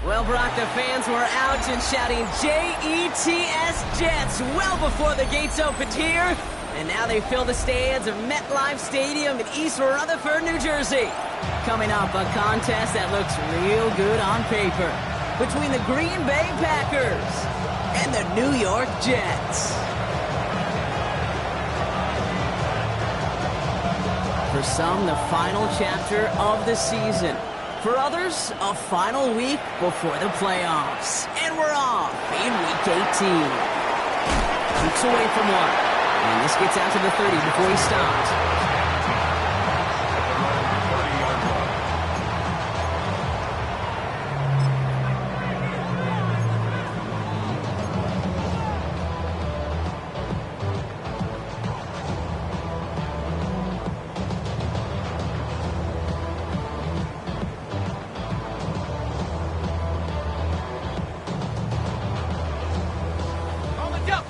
Well, Brock, the fans were out and shouting J-E-T-S Jets well before the gates opened here. And now they fill the stands of MetLife Stadium in East Rutherford, New Jersey. Coming up, a contest that looks real good on paper between the Green Bay Packers and the New York Jets. For some, the final chapter of the season. For others, a final week before the playoffs. And we're off in Week 18. Keeps away from one. And this gets out to the 30 before he stops.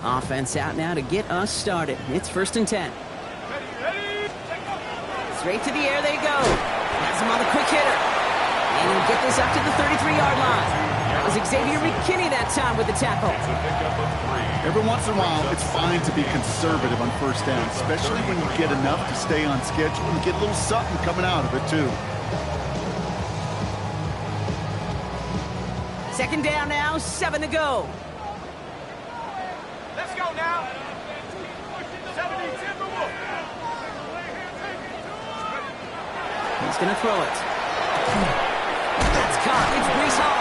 Offense out now to get us started. It's 1st and 10. Straight to the air they go. Has him on the quick hitter. And he'll get this up to the 33-yard line. That was Xavier McKinney that time with the tackle. Every once in a while, it's fine to be conservative on 1st down, especially when you get enough to stay on schedule and get a little something coming out of it, too. 2nd down now, 7 to go. Let's go now. 70 Timberwolves. He's going to throw it. That's caught. It's Breece Hall.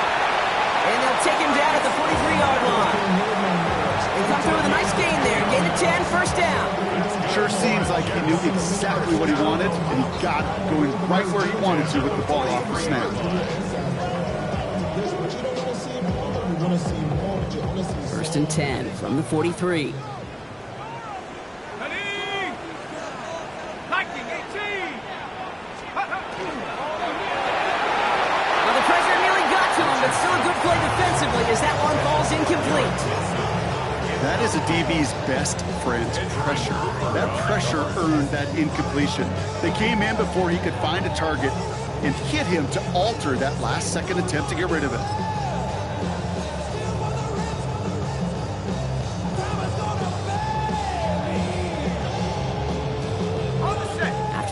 And they'll take him down at the 43-yard line. They come through with a nice gain there. Gain of 10, 1st down. Sure seems like he knew exactly what he wanted, and he got it going right where he wanted to with the ball off the snap. 1st and 10 from the 43. Well, the pressure nearly got to him, but still a good play defensively as that one falls incomplete. That is a DB's best friend, pressure. That pressure earned that incompletion. They came in before he could find a target and hit him to alter that last-second attempt to get rid of it.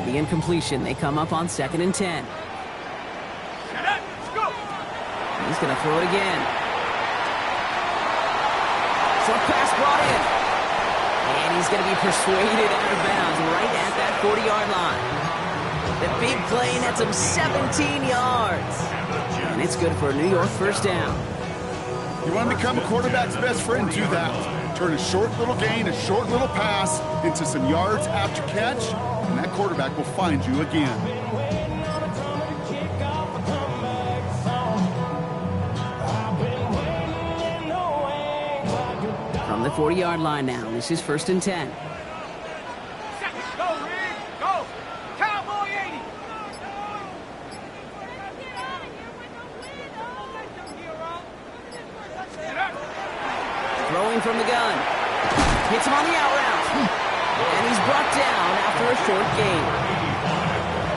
The incompletion, they come up on 2nd and 10. He's going to throw it again. Short pass brought in. And he's going to be persuaded out of bounds right at that 40-yard line. The big play nets him 17 yards. And it's good for a New York 1st down. You want to become a quarterback's best friend, do that. Turn a short little gain, a short little pass into some yards after catch, and that quarterback will find you again. From the 40-yard line now, this is 1st and 10. Go, Reed! Go! Cowboy 80! Throwing from the gun. Hits him on the out route. And he's brought down after a short gain.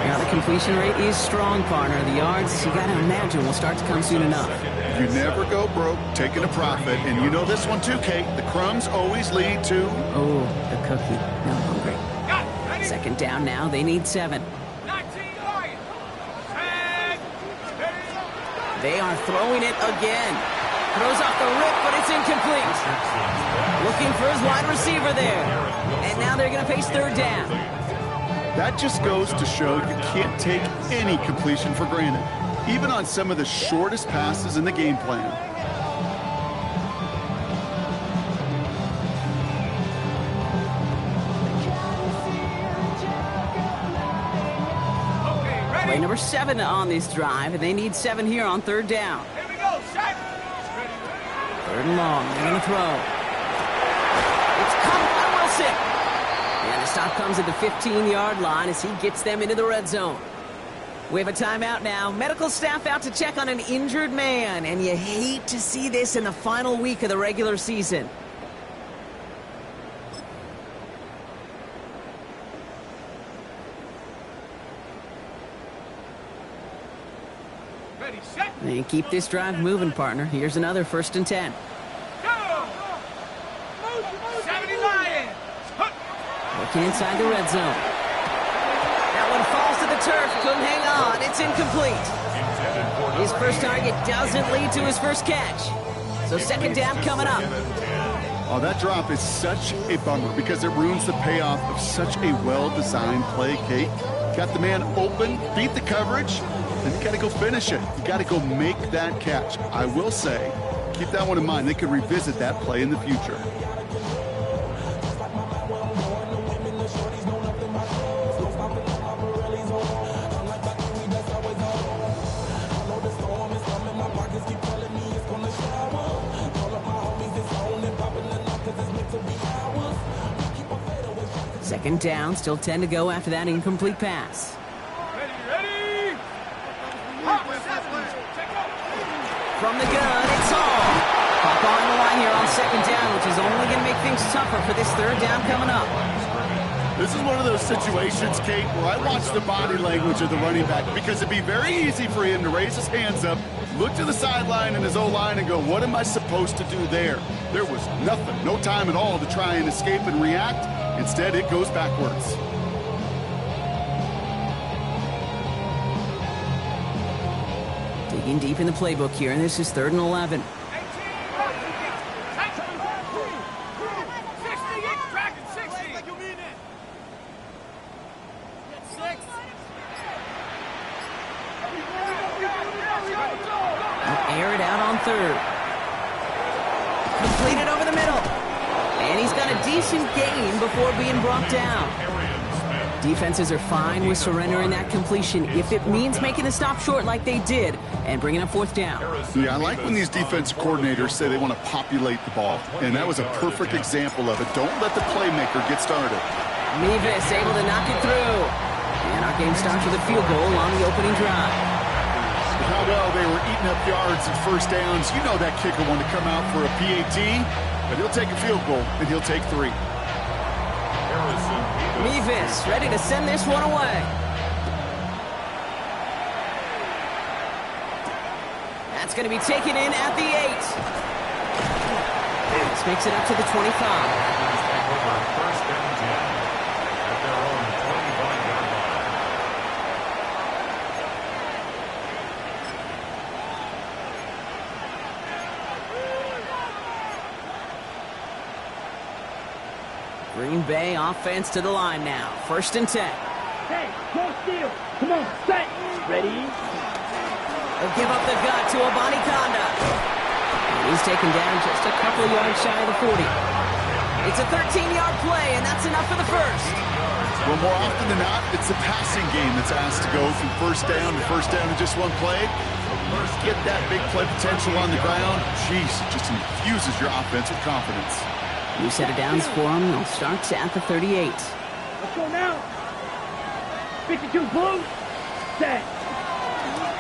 Now the completion rate is strong, partner. The yards, you got to imagine, will start to come soon enough. You never go broke taking a profit, and you know this one too, Kate. The crumbs always lead to... Oh, the cookie. Now I'm hungry. 2nd down now. They need 7. They are throwing it again. Throws off the rip, but it's incomplete. Looking for his wide receiver there. And now they're going to face 3rd down. That just goes to show you can't take any completion for granted, even on some of the shortest passes in the game plan. 7 on this drive, and they need 7 here on third down. Here we go, shot. Third and long. They're going to throw. It's caught by Wilson. And the stop comes at the 15-yard line as he gets them into the red zone. We have a timeout now. Medical staff out to check on an injured man, and you hate to see this in the final week of the regular season. Ready, set. And keep this drive moving, partner. Here's another 1st and 10. Go. 70 Lions. Looking inside the red zone. That one falls to the turf. Couldn't hang on. It's incomplete. His first target doesn't lead to his first catch. So 2nd down coming up. Oh, that drop is such a bummer because it ruins the payoff of such a well-designed play, Kate. Got the man open, beat the coverage, and you got to go finish it. You got to go make that catch. I will say, keep that one in mind. They could revisit that play in the future. Second down, still 10 to go after that incomplete pass. Ready. From the gun, it's all. Pop on the line here on 2nd down, which is only going to make things tougher for this 3rd down coming up. This is one of those situations, Kate, where I watch the body language of the running back because it'd be very easy for him to raise his hands up, look to the sideline and his O-line and go, what am I supposed to do there? There was nothing, no time at all to try and escape and react. Instead, it goes backwards. Digging deep in the playbook here, and this is 3rd and 11. 60, tracking 60. Like you mean it. Get 6. Air it out on 3rd. Completed over the middle. And he's got a decent gain before being brought down. Defenses are fine with surrendering that completion if it means making the stop short like they did and bringing up 4th down. Yeah, I like when these defensive coordinators say they want to populate the ball. And that was a perfect example of it. Don't let the playmaker get started. Mevis able to knock it through. And our game starts with a field goal on the opening drive. How well they were eating up yards and 1st downs. You know that kicker wanted to come out for a PAT, but he'll take a field goal, and he'll take 3. Mevis ready to send this one away. That's going to be taken in at the 8. This makes it up to the 25. Green Bay offense to the line now. 1st and 10. Hey, don't steal. Come on, set. Ready? They'll give up the gut to Abani Kanda. He's taken down just a couple of yards shy of the 40. It's a 13-yard play, and that's enough for the 1st. Well, more often than not, it's the passing game that's asked to go from 1st down to 1st down in just one play. Get that big play potential on the ground. Jeez, it just infuses your offense with confidence. New set of downs for him. They'll start at the 38. Let's go now. 52 blue. Set.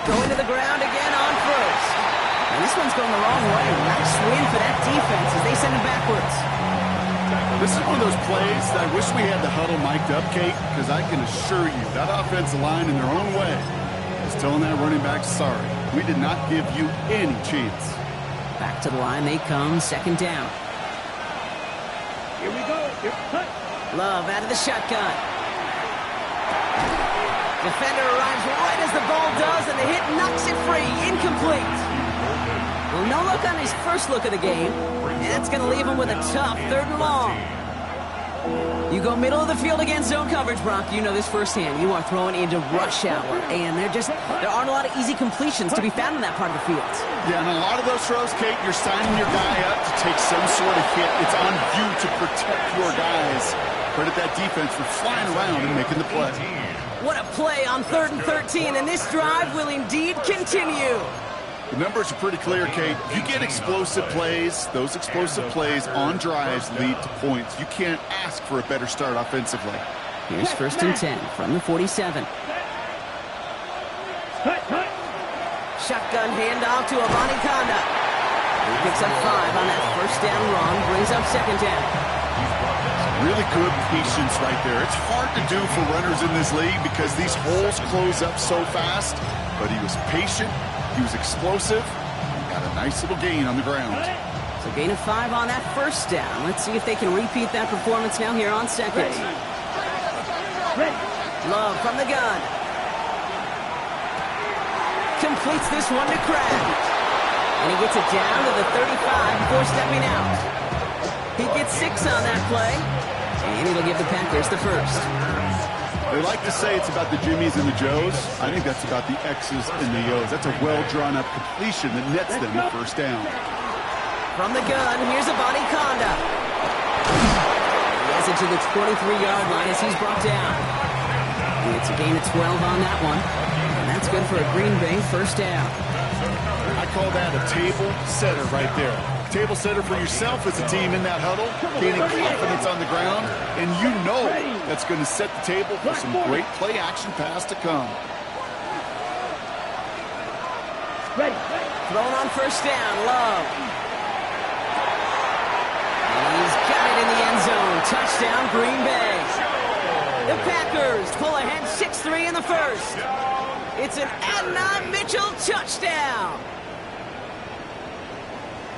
Going to the ground again on 1st. And this one's going the wrong way. Nice win for that defense as they send it backwards. This is one of those plays that I wish we had the huddle mic'd up, Kate, because I can assure you that offensive line in their own way is telling that running back, sorry, we did not give you any chance. Back to the line they come. 2nd down. Here we go. Here, cut. Love out of the shotgun. Defender arrives right as the ball does, and the hit knocks it free. Incomplete. Well, no look on his first look of the game, and that's going to leave him with a tough 3rd and long. You go middle of the field against zone coverage, Brock. You know this firsthand. You are throwing into rush hour, and there aren't a lot of easy completions to be found in that part of the field. Yeah, and a lot of those throws, Kate, you're signing your guy up to take some sort of hit. It's on you to protect your guys. Credit that defense for flying around and making the play. What a play on 3rd and 13, and this drive will indeed continue. The numbers are pretty clear, Kate. You get explosive plays. Those explosive plays on drives lead to points. You can't ask for a better start offensively. Here's 1st and 10 from the 47. Shotgun handoff to Avani Conda. He picks up 5 on that 1st down run, brings up 2nd down. Really good patience right there. It's hard to do for runners in this league because these holes close up so fast, but he was patient. He was explosive. He got a nice little gain on the ground. So gain of 5 on that 1st down. Let's see if they can repeat that performance now here on 2nd. Love from the gun. Completes this one to Kraft. And he gets it down to the 35 before stepping out. He gets 6 on that play. And it'll give the Packers the 1st. They like to say it's about the Jimmies and the Joes. I think that's about the X's and the O's. That's a well-drawn-up completion that nets them the 1st down. From the gun, here's Avani Conda. He has it to the 23-yard line as he's brought down. It's a gain of 12 on that one. And that's good for a Green Bay 1st down. I call that a table setter right there. Table setter for yourself as a team in that huddle, gaining confidence on the ground, and you know that's going to set the table for some great play-action pass to come. Thrown on 1st down, Love. And he's got it in the end zone. Touchdown, Green Bay. The Packers pull ahead 6-3 in the 1st. It's an Adonai Mitchell touchdown.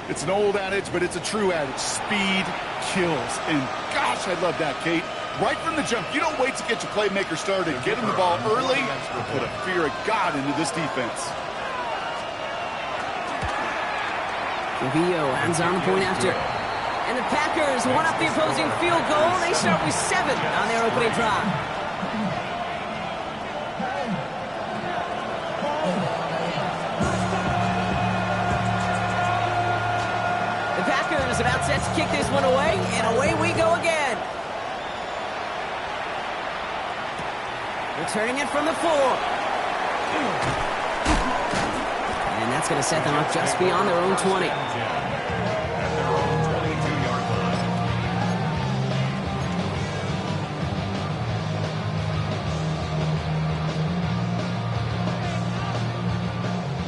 It's an old adage, but it's a true adage. Speed kills. And gosh, I love that, Kate. Right from the jump, you don't wait to get your playmaker started. Get him the ball early and put a fear of God into this defense. Trujillo hands on the point after. And the Packers one up the opposing field goal. They start with 7 on their opening drive. About set to kick this one away, and away we go again. Returning it from the 4. And that's going to set them up just beyond their own 20.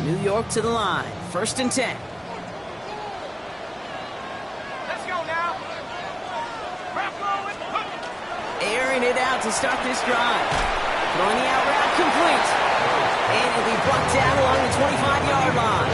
New York to the line. 1st and 10. Airing it out to start this drive. Throwing the out route complete. And it'll be brought down along the 25-yard line.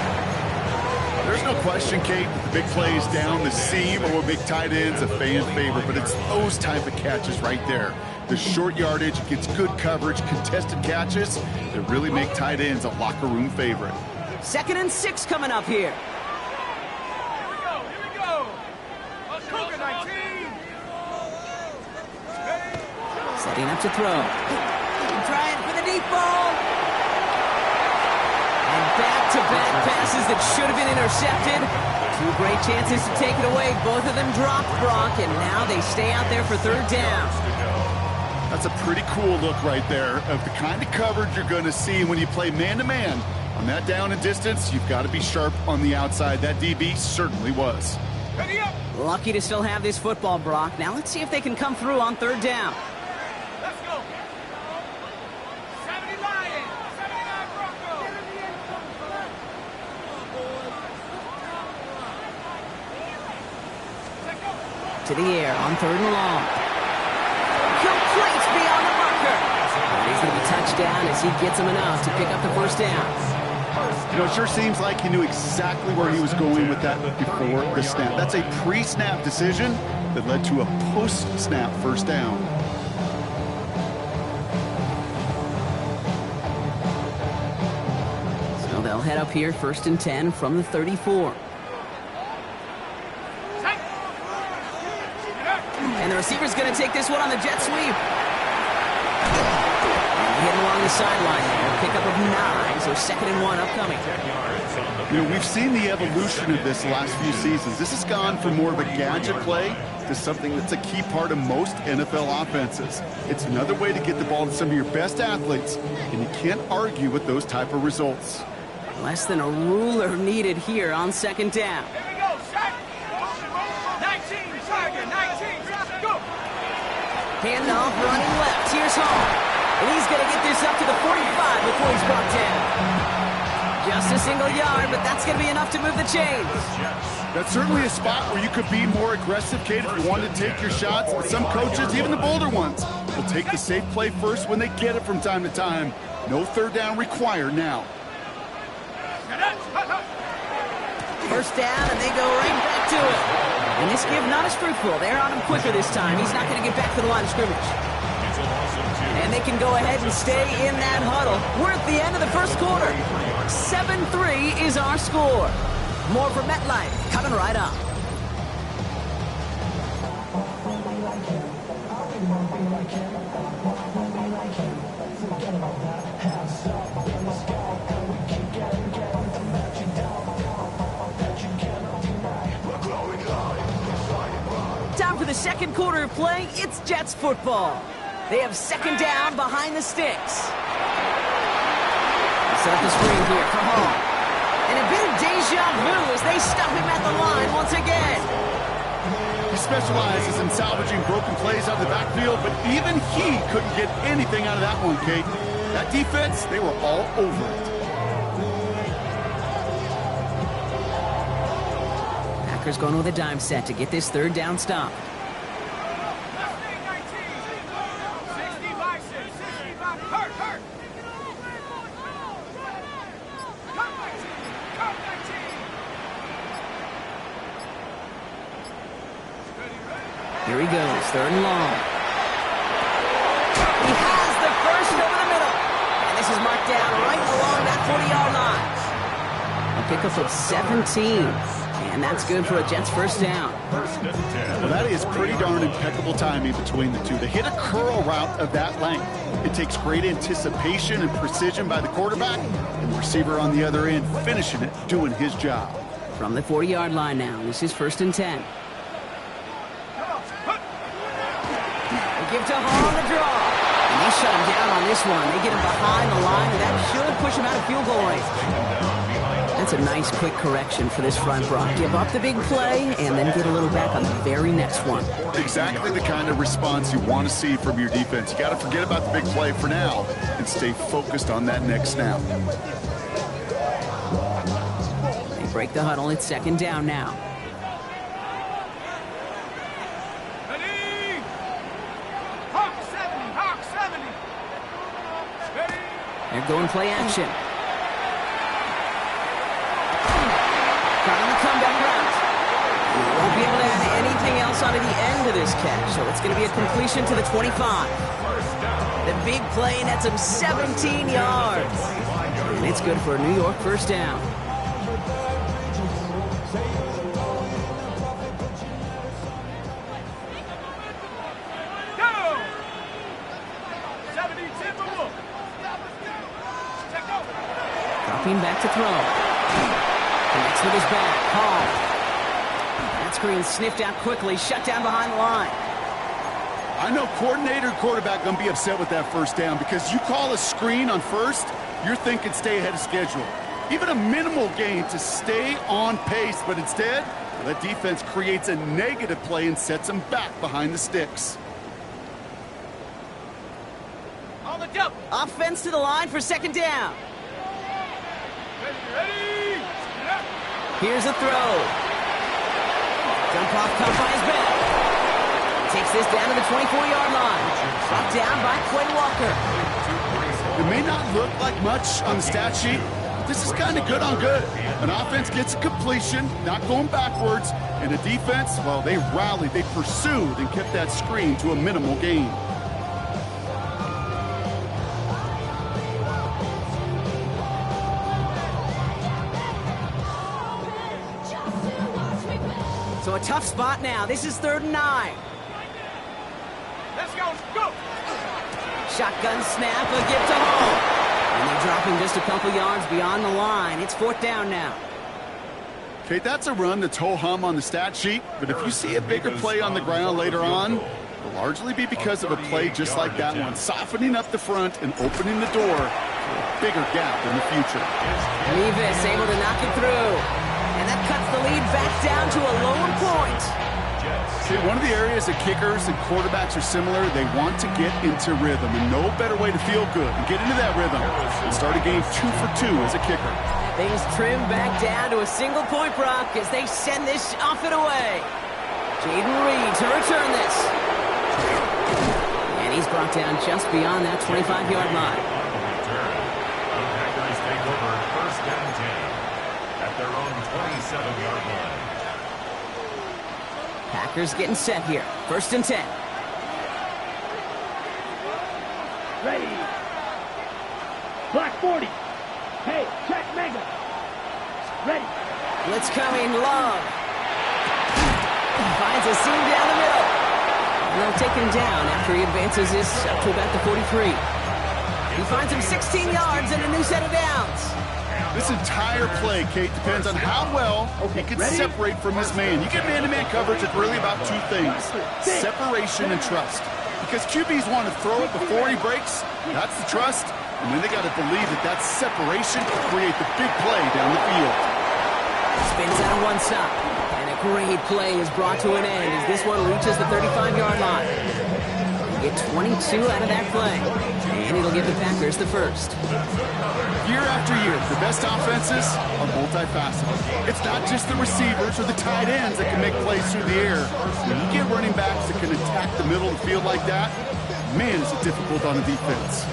There's no question, Kate, that the big plays down the seam or big tight ends a fan favorite, but it's those type of catches right there. The short yardage gets good coverage, contested catches that really make tight ends a locker room favorite. 2nd and 6 coming up here. Here we go. Cougar 19. Setting up to throw. Trying for the deep ball. And back-to-back passes that should have been intercepted. 2 great chances to take it away. Both of them dropped, Brock, and now they stay out there for 3rd down. That's a pretty cool look right there of the kind of coverage you're going to see when you play man-to-man. On that down and distance, you've got to be sharp on the outside. That DB certainly was. Ready up. Lucky to still have this football, Brock. Now let's see if they can come through on 3rd down. Let's go. 70 Lions. 79 Broncos. To the air on 3rd and long. Complete beyond the marker. He's going to be touched down as he gets him enough to pick up the 1st down. You know, it sure seems like he knew exactly where he was going with that before the snap. That's a pre-snap decision that led to a post-snap 1st down. So they'll head up here 1st and 10 from the 34. And the receiver's going to take this one on the jet sweep. Hitting along the sideline there. Pickup of 9, so 2nd and 1 upcoming. You know, we've seen the evolution of this the last few seasons. This has gone from more of a gadget play to something that's a key part of most NFL offenses. It's another way to get the ball to some of your best athletes, and you can't argue with those type of results. Less than a ruler needed here on 2nd down. Here we go, set. 19, Tiger, 19, go. Handoff running left. Here's Hall. And he's going to get this up to the 45 before he's brought down. Just a single yard, but that's going to be enough to move the chains. That's certainly a spot where you could be more aggressive, Kate, if you wanted to take your shots. But some coaches, even the bolder ones, will take the safe play first when they get it from time to time. No 3rd down required now. First down, and they go right back to it. And this give not as fruitful. They're on him quicker this time. He's not going to get back to the line of scrimmage. And they can go ahead and stay in that huddle. We're at the end of the first quarter. 7-3 is our score. More from MetLife coming right up. Time for the second quarter of play. It's Jets football. They have 2nd down behind the sticks. Set up the screen here for Hall. And a bit of deja vu as they stop him at the line once again. He specializes in salvaging broken plays out of the backfield, but even he couldn't get anything out of that one, Kate. That defense, they were all over it. Packers going with a dime set to get this 3rd down stop. Here he goes, 3rd and long. He has the first over the middle. And this is marked down right along that 40-yard line. A pickup of 17. And that's good for a Jets 1st down. Well, that is pretty darn impeccable timing between the two. To hit a curl route of that length, it takes great anticipation and precision by the quarterback, and the receiver on the other end finishing it, doing his job. From the 40-yard line now, this is 1st and 10. Give to Hall on the draw. And they shut him down on this one. They get him behind the line, and that should push him out of field goal range. That's a nice quick correction for this front, Brock. Give up the big play, and then get a little back on the very next one. Exactly the kind of response you want to see from your defense. You got to forget about the big play for now and stay focused on that next snap. They break the huddle. It's 2nd down now. They're going play action. Trying the comeback route. Won't be able to add anything else onto the end of this catch, so it's going to be a completion to the 25. The big play nets him 17 yards. And it's good for a New York 1st down. Dropping back to throw. Connects with his back. Hall. That screen sniffed out quickly. Shut down behind the line. I know coordinator quarterback going to be upset with that 1st down because you call a screen on 1st, you're thinking stay ahead of schedule. Even a minimal gain to stay on pace, but instead, that defense creates a negative play and sets them back behind the sticks. On the double. Offense to the line for 2nd down. Ready? Here's a throw. Jump off caught by his back. Takes this down to the 24-yard line. Brought down by Quay Walker. It may not look like much on the stat sheet, but this is kind of good on good. An offense gets a completion, not going backwards, and a defense, well, they rallied, they pursued, and kept that screen to a minimal gain. So a tough spot now. This is 3rd and 9. Go! Shotgun snap, a gift to home. And they're dropping just a couple yards beyond the line. It's 4th down now. Okay, that's a run that's ho-hum on the stat sheet, but if you see a bigger play on the ground later on, it'll largely be because of a play just like that one, softening up the front and opening the door for a bigger gap in the future. Revis able to knock it through. And that cuts the lead back down to a lower point. See, one of the areas that kickers and quarterbacks are similar, they want to get into rhythm, and no better way to feel good and get into that rhythm than start a game 2 for 2 as a kicker. Things trim back down to a single point, Brock, as they send this off and away. Jaden Reed to return this. And he's brought down just beyond that 25-yard line. The Packers take over 1st and 10 at their own 27-yard line. Packers getting set here. 1st and 10. Ready. Black 40. Hey, check Mega. Ready. Blitz coming, Love. Finds a seam down the middle. And they'll take him down after he advances this up to about the 43. He finds him 16 yards and a new set of downs. This entire play, Kate, depends on how well he can separate from his man. You get man-to-man coverage, it's really about 2 things, separation and trust. Because QBs want to throw it before he breaks, that's the trust, and then they got to believe that that separation can create the big play down the field. Spins out of one stop, and a great play is brought to an end as this one reaches the 35-yard line. Get 22 out of that play, and it'll give the Packers the first. Year after year, the best offenses are multifaceted. It's not just the receivers or the tight ends that can make plays through the air. When you get running backs that can attack the middle of the field like that, man, is it difficult on the defense.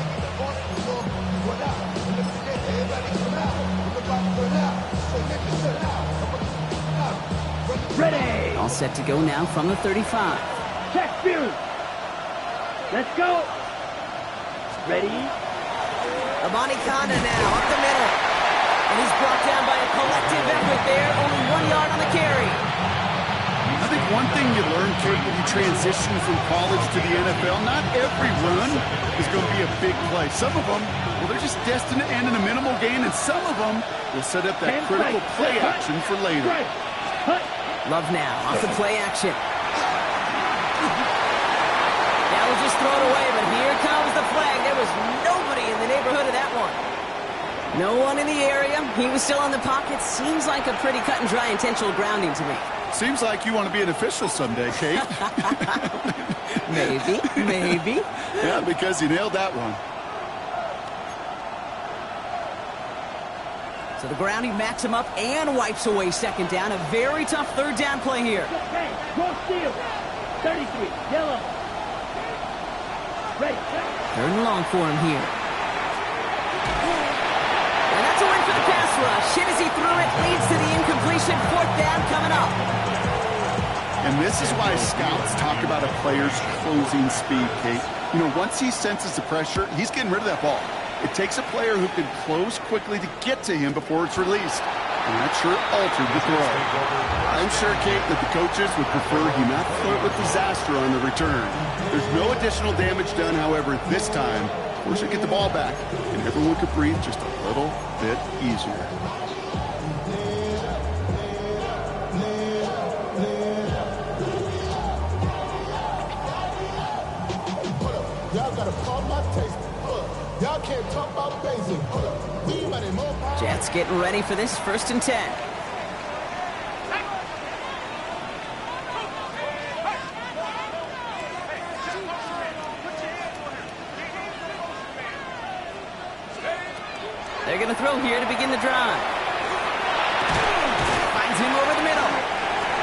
Ready. All set to go now from the 35. Check view. Let's go. Ready. Amani Kanda now up the middle. And he's brought down by a collective effort there. Only 1 yard on the carry. I think one thing you learn, Kate, when you transition from college to the NFL, not every run is going to be a big play. Some of them, well, they're just destined to end in a minimal gain, and some of them will set up that critical play action for later. Love now off the play action. Now we'll just throw it away, but here comes the flag. There was nobody in the neighborhood of that one. No one in the area. He was still in the pocket. Seems like a pretty cut and dry intentional grounding to me. Seems like you want to be an official someday, Kate. Maybe. Yeah, because you nailed that one. So the grounding backs him up and wipes away 2nd down. A very tough 3rd down play here. Okay, cross field. 33, yellow. Ready. 3rd and long for him here. And that's a win for the pass rush. Hit as he threw it, leads to the incompletion. 4th down coming up. And this is why scouts talk about a player's closing speed, Kate. You know, once he senses the pressure, he's getting rid of that ball. It takes a player who can close quickly to get to him before it's released. And that sure altered the throw. I'm sure, Kate, that the coaches would prefer he not flirt with disaster on the return. There's no additional damage done, however, this time. We should get the ball back, and everyone could breathe just a little bit easier. Y'all can't talk about basic. Jets getting ready for this 1st and 10. They're going to throw here to begin the drive. Finds him over the middle.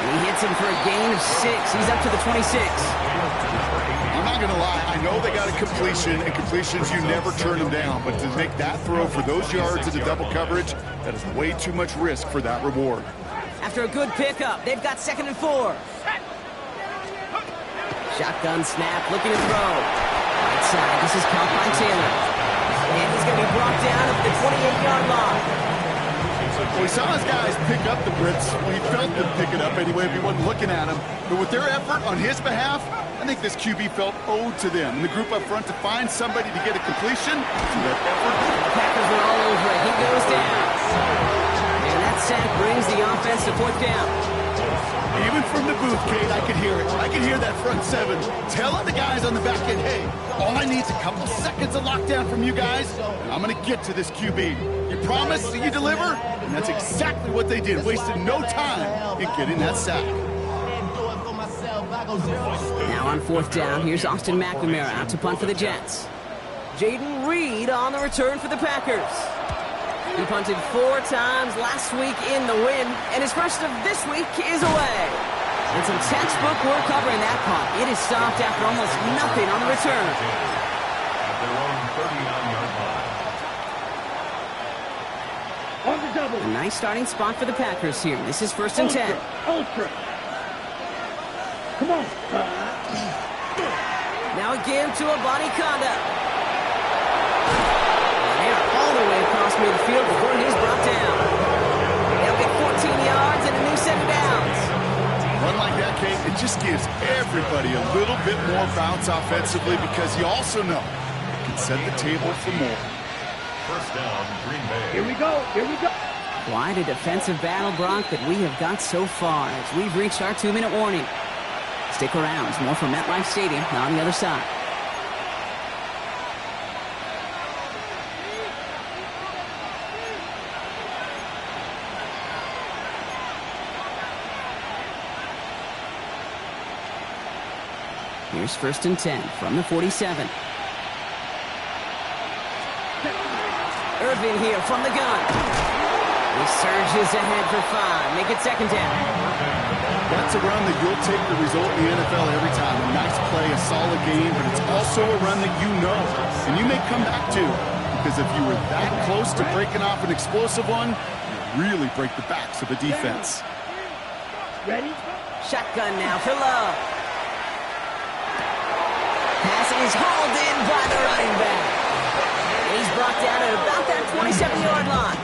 And he hits him for a gain of 6. He's up to the 26. I'm not going to lie. I know they got a completion, and completions, you never turn them down. But to make that throw for those yards into double coverage, that is way too much risk for that reward. After a good pickup, they've got 2nd and 4. Shotgun snap, looking to throw. Right side, this is Calpine Taylor. And he's going to be brought down at the 28-yard line. Well, he saw his guys pick up the blitz. Well, he felt them pick it up anyway if he wasn't looking at him. But with their effort on his behalf, I think this QB felt owed to them. And the group up front to find somebody to get a completion through that effort. Packers are all over it. He goes down. And that sack brings the offense to 4th down. Even from the booth, Kate, I could hear it. I could hear that front seven telling the guys on the back end, hey, all I need is a couple seconds of lockdown from you guys, and I'm going to get to this QB. You promise that you deliver? And that's exactly what they did. Wasted no time in getting that sack. Now on 4th down, here's Austin McNamara out to punt for the Jets. Jaden Reed on the return for the Packers. He punted 4 times last week in the win, and his first of this week is away. And some textbook work covering that punt. It is stopped after almost nothing on the return. At their own 39-yard line. On the double. A nice starting spot for the Packers here. This is 1st and 10. Ultra. Come on. Now a give to Abanikanda. All the way across midfield before he's brought down. They'll get 14 yards and a new set of downs. Run like that, Kate, it just gives everybody a little bit more bounce offensively because you also know you can set the table for more. First down, Green Bay. Here we go. Here we go. Quite a defensive battle, Brock, that we have got so far as we've reached our 2-minute warning. Stick around. There's more from MetLife Stadium on the other side. Here's 1st and 10 from the 47. Irvin here from the gun. He surges ahead for 5. Make it 2nd down. That's a run that you'll take the result in the NFL every time. A nice play, a solid game, but it's also a run that you know, and you may come back to, because if you were that close to breaking off an explosive one, you really break the backs of the defense. Ready? Shotgun now for Love. Pass is hauled in by the running back. And he's brought down at about that 27-yard line.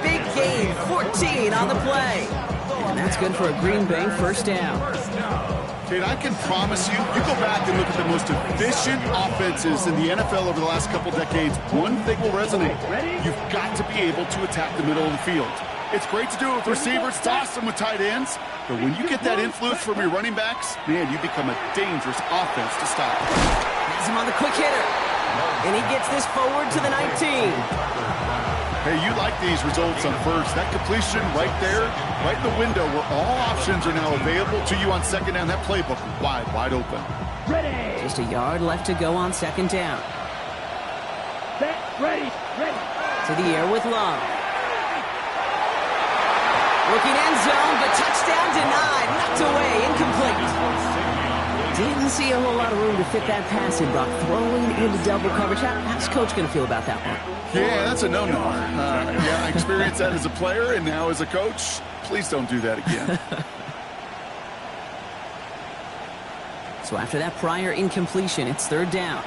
Big gain, 14 on the play. And that's good for a Green Bay 1st down. Kate, I can promise you, you go back and look at the most efficient offenses in the NFL over the last couple decades, one thing will resonate. You've got to be able to attack the middle of the field. It's great to do it with receivers, it's awesome with tight ends, but when you get that influence from your running backs, man, you become a dangerous offense to stop. Has him on the quick hitter. And he gets this forward to the 19. Hey, you like these results on first. That completion right there, right in the window where all options are now available to you on 2nd down. That playbook wide open. Ready. Just a yard left to go on 2nd down. Set. Ready. Ready. To the air with Love. Looking end zone, but touchdown denied. Knocked away, incomplete. Didn't see a whole lot of room to fit that pass in, Brock. Throwing into double coverage. How's Coach going to feel about that one? Yeah, that's a no-no. Yeah, I experienced that as a player and now as a coach. Please don't do that again. So after that prior incompletion, it's 3rd down.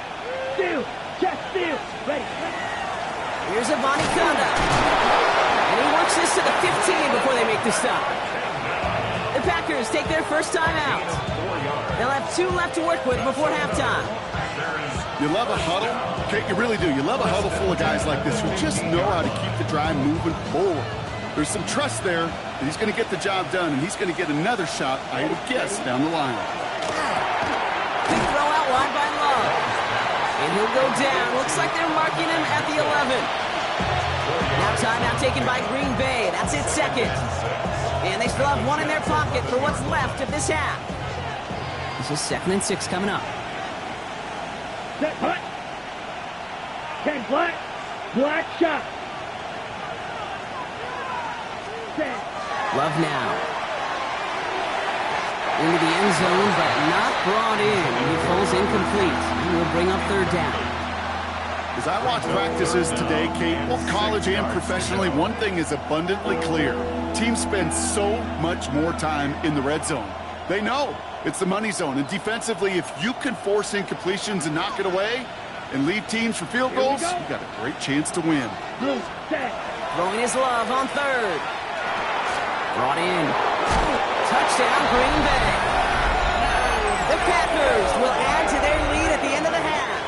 Steal. Check steal. Ready. Here's Abanikanda. And he works this to the 15 before they make the stop. The Packers take their first time out. They'll have 2 left to work with before halftime. You love a huddle? Okay, you really do. You love a huddle full of guys like this who just know how to keep the drive moving forward. There's some trust there that he's going to get the job done, and he's going to get another shot, I would guess, down the line. Big throw out wide by Love. And he'll go down. Looks like they're marking him at the 11. Now timeout taken by Green Bay. That's it, 2nd. And they still have 1 in their pocket for what's left of this half. This is 2nd and 6 coming up. Set. Hut. 10 black. Black shot. Set. Love now. Into the end zone, but not brought in. He falls incomplete. And will bring up 3rd down. As I watch practices today, Kate, both college and professionally, one thing is abundantly clear. Teams spend so much more time in the red zone. They know it's the money zone. And defensively, if you can force incompletions and knock it away and leave teams for field goals, you got a great chance to win. Blue. Set. Throwing his love on third. Brought in. Touchdown, Green Bay. The Packers will add to their lead at the end of the half.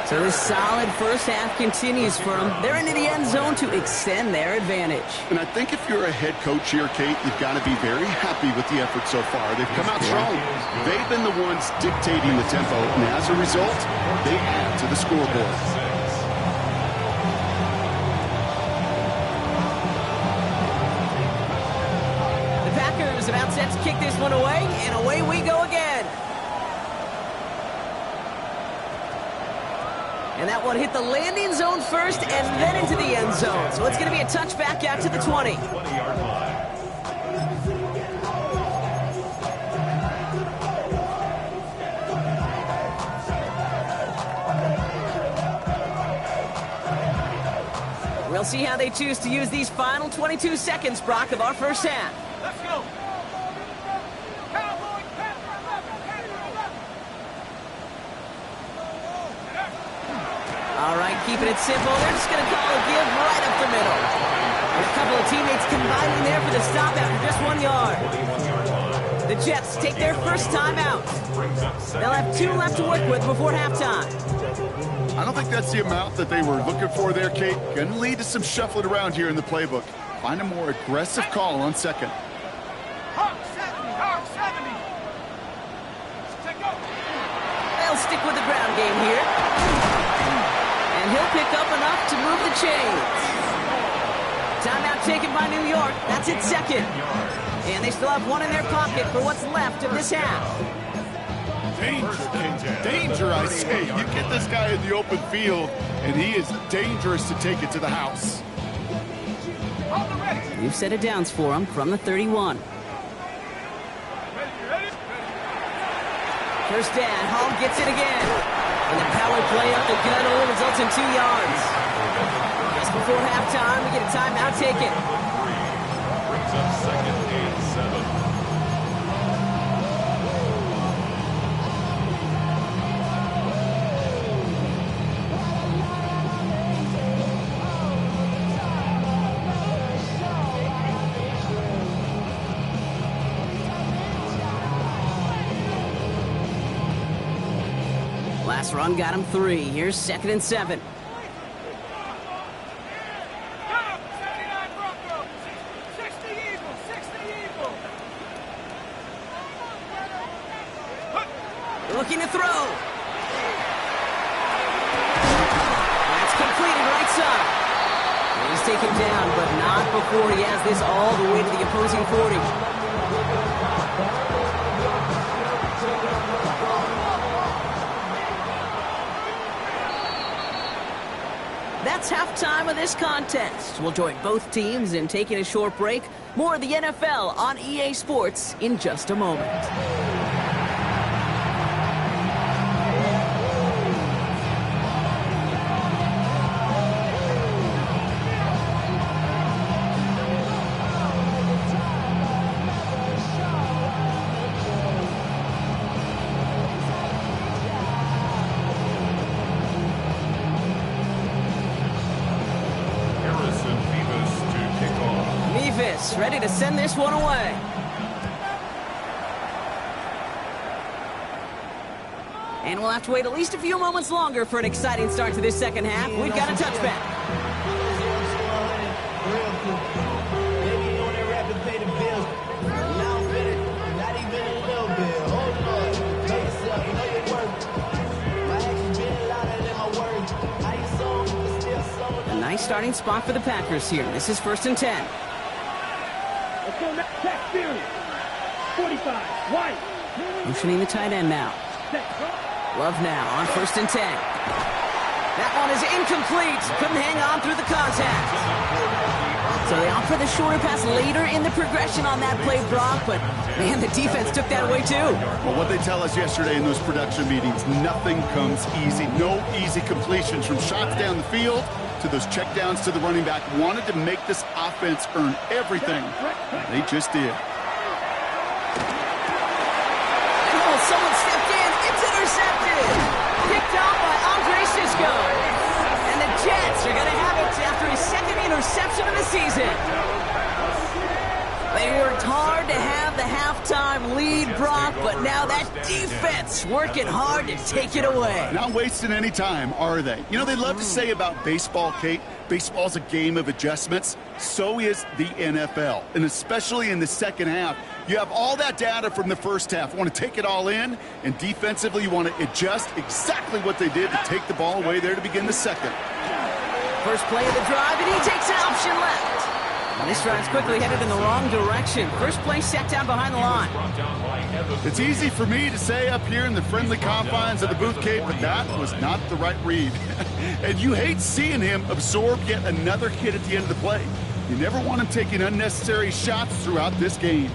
So this solid first half continues for them. They're into the end zone to extend their advantage. And I think if you're a head coach here, Kate, you've got to be very happy with the effort so far. They've come out strong. They've been the ones dictating the tempo, and as a result, they add to the scoreboard. The Packers about set to kick this one away, and away we go again. And that one hit the landing zone first and then into the end zone. So it's going to be a touchback out to the 20. 20-yard line. We'll see how they choose to use these final 22 seconds, Brock, of our first half. Let's go. All right, keeping it simple. They're just going to call a give right up the middle. A couple of teammates combining there for the stop after just 1 yard. The Jets take their first time out. They'll have 2 left to work with before halftime. I don't think that's the amount that they were looking for there, Kate. Going to lead to some shuffling around here in the playbook. Find a more aggressive call on second. Hawk 70, Hawk 70. Take go. They'll stick with the ground game here. And he'll pick up enough to move the chains. Timeout taken by New York. That's its second. And they still have 1 in their pocket for what's left of this half. Danger, I say. You get this guy in the open field, and he is dangerous to take it to the house. Hold the ready. We've set it downs for him from the 31. Ready. First down, Hall gets it again. And the power play up the gut only results in 2 yards. Just before halftime, we get a timeout taken. Brings up second and 7. Last run got him 3. Here's second and 7. Go. 79 Broncos. 60 Eagles. 60 Eagles. Looking to throw. That's completed right side. He's taken down, but not before he has this all the way to the opposing 40. That's halftime of this contest. We'll join both teams in taking a short break. More of the NFL on EA Sports in just a moment. Ready to send this one away. And we'll have to wait at least a few moments longer for an exciting start to this second half. We've got a touchback. A nice starting spot for the Packers here. This is 1st and 10. Let's go next. Check series. 45. White. Motioning the tight end now. Love now on 1st and 10. That one is incomplete. Couldn't hang on through the contact. So they opt for the shorter pass later in the progression on that play, Brock, but man, the defense took that away too. Well, what they tell us yesterday in those production meetings, nothing comes easy. No easy completions from shots down the field to those checkdowns to the running back. Wanted to make this offense earn everything. They just did. Oh, someone stepped in. It's intercepted. Picked off by Andre Sisco. And the Jets are going to have it after his second interception of the season. They worked hard to have the halftime lead, Brock, but now that defense working hard to take it away. Not wasting any time, are they? You know, they love to say about baseball, Kate, baseball's a game of adjustments. So is the NFL, and especially in the second half. You have all that data from the first half. You want to take it all in, and defensively you want to adjust exactly what they did to take the ball away there to begin the second. First play of the drive, and he takes an option left. And this drive's quickly headed in the wrong direction. First play set down behind the line. It's easy for me to say up here in the friendly confines of the booth, Kate, but that was not the right read. And you hate seeing him absorb yet another hit at the end of the play. You never want him taking unnecessary shots throughout this game.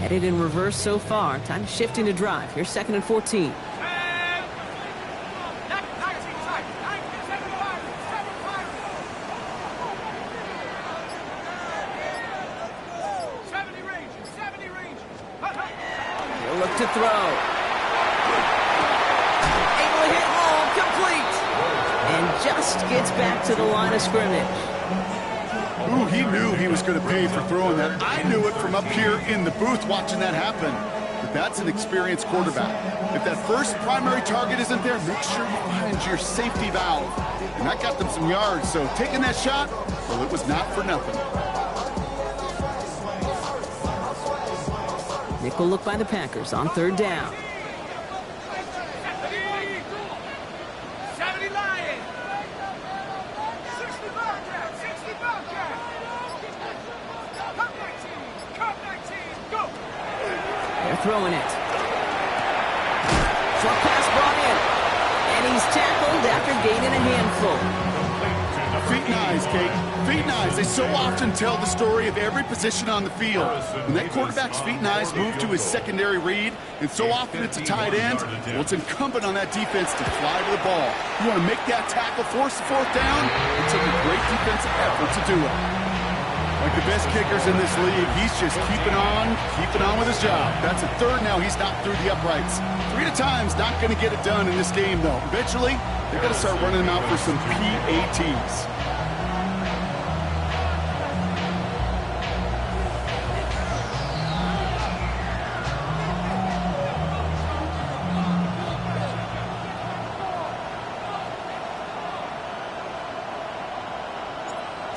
Headed in reverse so far. Time to shift into drive. Here's 2nd and 14. He'll look to throw. Able to hit home, complete. And just gets back to the line of scrimmage. Ooh, he knew he was going to pay for throwing that. I knew it from up here in the booth watching that happen. But that's an experienced quarterback. If that first primary target isn't there, make sure you find your safety valve. And that got them some yards, so taking that shot, well, it was not for nothing. Nickel look by the Packers on 3rd down. 70 Lions. 60 Bobcat. 60 Bobcat. Cup 19. Go. They're throwing it. Short pass brought in. And he's tackled after gaining a handful. Feet and eyes, Kate. Feet and eyes. They so often tell the story of every position on the field. When that quarterback's feet and eyes move to his secondary read, and so often it's a tight end, well, it's incumbent on that defense to fly to the ball. You want to make that tackle, force the 4th down, it took a great defensive effort to do it. Like the best kickers in this league, he's just keeping on with his job. That's a 3rd now. He's not through the uprights. 3 at a time's not going to get it done in this game, though. Eventually, they're going to start running them out for some PATs.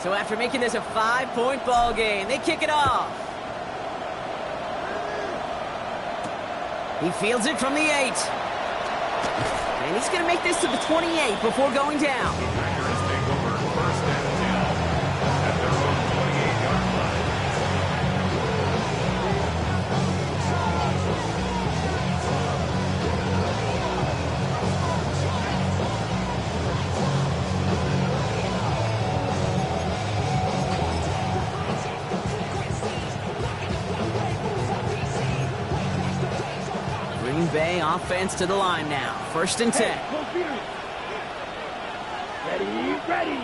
So after making this a 5-point ball game, they kick it off. He fields it from the 8. And he's going to make this to the 28 before going down. Packers take over 1st and 10 at their own 28-yard line. Green Bay offense to the line now. 1st and 10. Ready.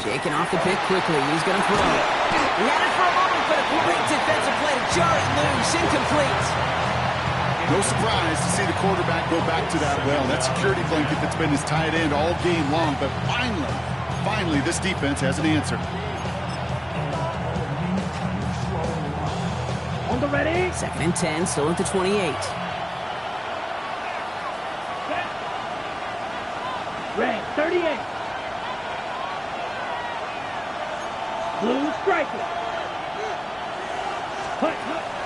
Shaking off the pick quickly. He's going to throw. He had it for a moment, but a great defensive play to jar it loose. Incomplete. No surprise to see the quarterback go back to that well. That security blanket that's been his tight end all game long. But finally, this defense has an answer. On the ready. 2nd and 10, still at the 28. Red 38. Blue striker.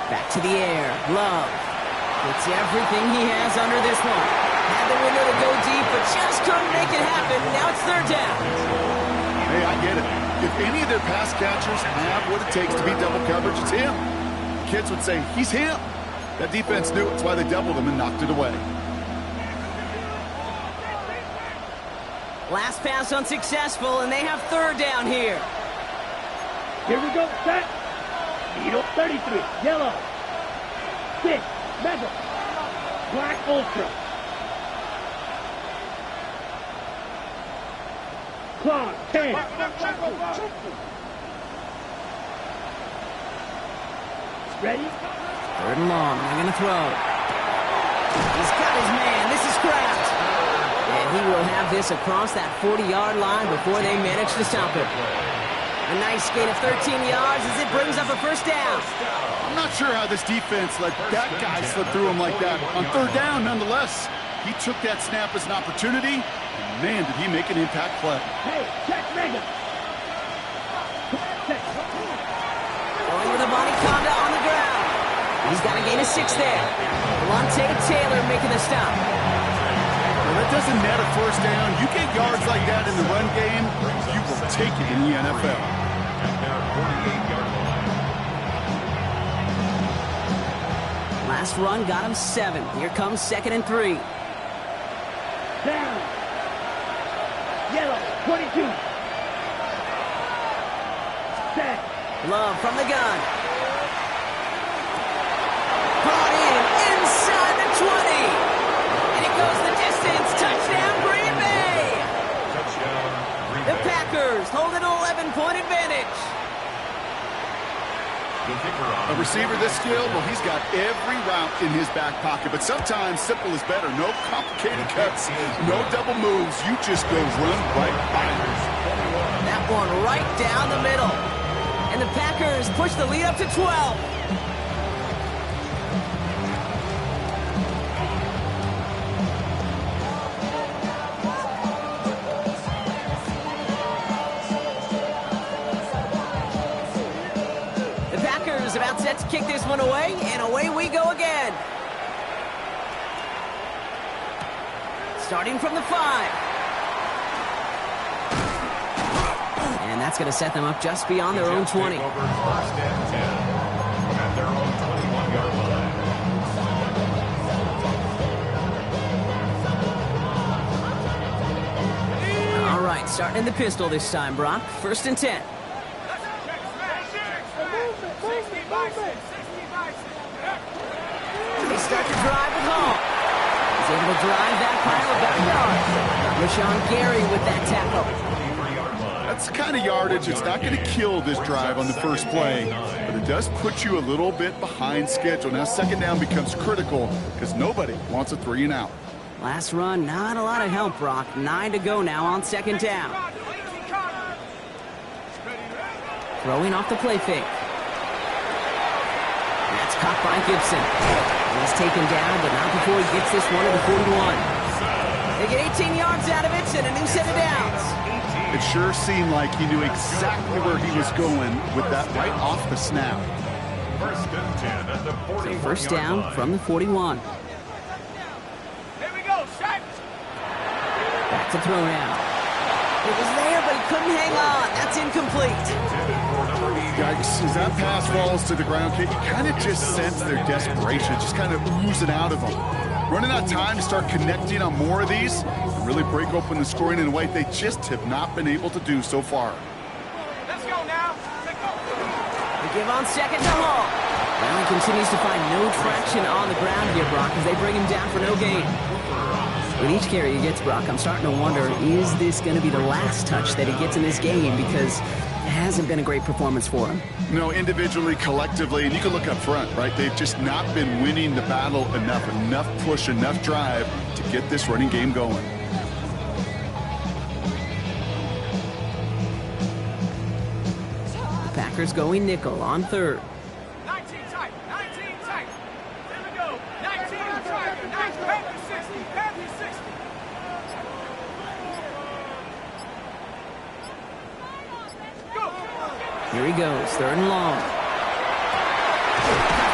Back to the air. Love. Gets everything he has under this one. Had the window to go deep, but just couldn't make it happen. Now it's 3rd down. Hey, I get it. If any of their pass catchers have what it takes to beat double coverage, it's him. Kids would say, he's him. That defense knew it. That's why they doubled him and knocked it away. Last pass unsuccessful, and they have 3rd down here. Here we go. Set. Needle 33. Yellow. 6. Metal. Black Ultra. Clock 10. Ready? Third and long. They're going to throw. He's got his man. This is Kraft. And he will have this across that 40-yard line before they manage to stop it. A nice gain of 13 yards as it brings up a first down. I'm not sure how this defense let that guy slip through him like that. On third down, nonetheless, he took that snap as an opportunity. And man, did he make an impact play. Hey, check Megan. Going with a body conda on the ground. He's got a gain of 6 there. Lante Taylor making the stop. Well, that doesn't net a first down. You get yards like that in the run game, you will take it in the NFL. At their 48-yard line. Last run got him 7. Here comes 2nd and 3. Down. Yellow, 22. Set. Love from the gun. Brought in inside the 20. And it goes the distance. Touchdown, Green Bay. Touchdown, Green The Bay. Packers hold an 11-point advantage. The kicker on A receiver this skilled, well, he's got every route in his back pocket. But sometimes simple is better. No complicated cuts, no double moves. You just go run right by him. That one right down the middle. And the Packers push the lead up to 12. The Packers about set to kick this one away, and away we go again. Starting from the 5. And that's going to set them up just beyond their own 20. Take over first and 10 at their own 21-yard line. All right, starting in the pistol this time, Brock. 1st and 10. They start to drive with Hall. He's able to drive that pile of backyard. Rashawn Gary with that tackle. That's the kind of yardage. It's not going to kill this drive on the first play, but it does put you a little bit behind schedule. Now, 2nd down becomes critical because nobody wants a 3 and out. Last run, not a lot of help, Brock. 9 to go now on 2nd down. Throwing off the play fake. That's caught by Gibson. He's taken down, but not before he gets this one to the 41. They get 18 yards out of it and a new set of downs. It sure seemed like he knew exactly where he was going with that right off the snap. First and 10 at the 41-yard First down line. from the 41. Here we go, shot. Back to throw now. It was there, but he couldn't hang on. That's incomplete. Yikes, as that pass falls to the ground, you kind of just sense their desperation, just kind of oozing out of them. Running out of time to start connecting on more of these, and really break open the scoring in a way they just have not been able to do so far. Let's go now. Let's go. They give on 2nd to Hall. Well, he continues to find no traction on the ground here, Brock, as they bring him down for no gain. With each carry he gets, Brock, I'm starting to wonder, is this going to be the last touch that he gets in this game? Because it hasn't been a great performance for him. No, individually, collectively, and you can look up front, right? They've just not been winning the battle enough push, enough drive to get this running game going. The Packers going nickel on 3rd. 19 tight. 19 tight. Here we go. 19 tight. 19. Panther 60. Panther 60. Go. Here he goes, 3rd and long.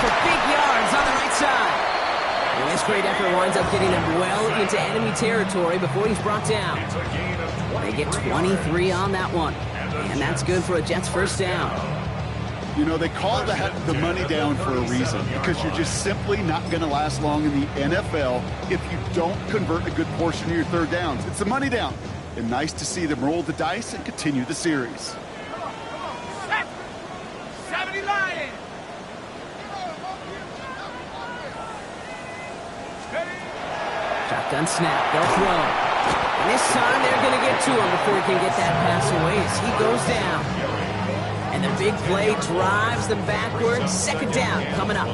For big yards on the right side. And this great effort winds up getting him well into enemy territory before he's brought down. It's a gain of They get 23 on that one. And that's good for a Jets first down. You know, they call that the money down for a reason, because you're just simply not going to last long in the NFL if you don't convert a good portion of your 3rd downs. It's the money down. And nice to see them roll the dice and continue the series. 70 Lions. Shotgun snap, they'll throw. And this time they're going to get to him before he can get that pass away as he goes down. And the big play drives them backwards. 2nd down coming up.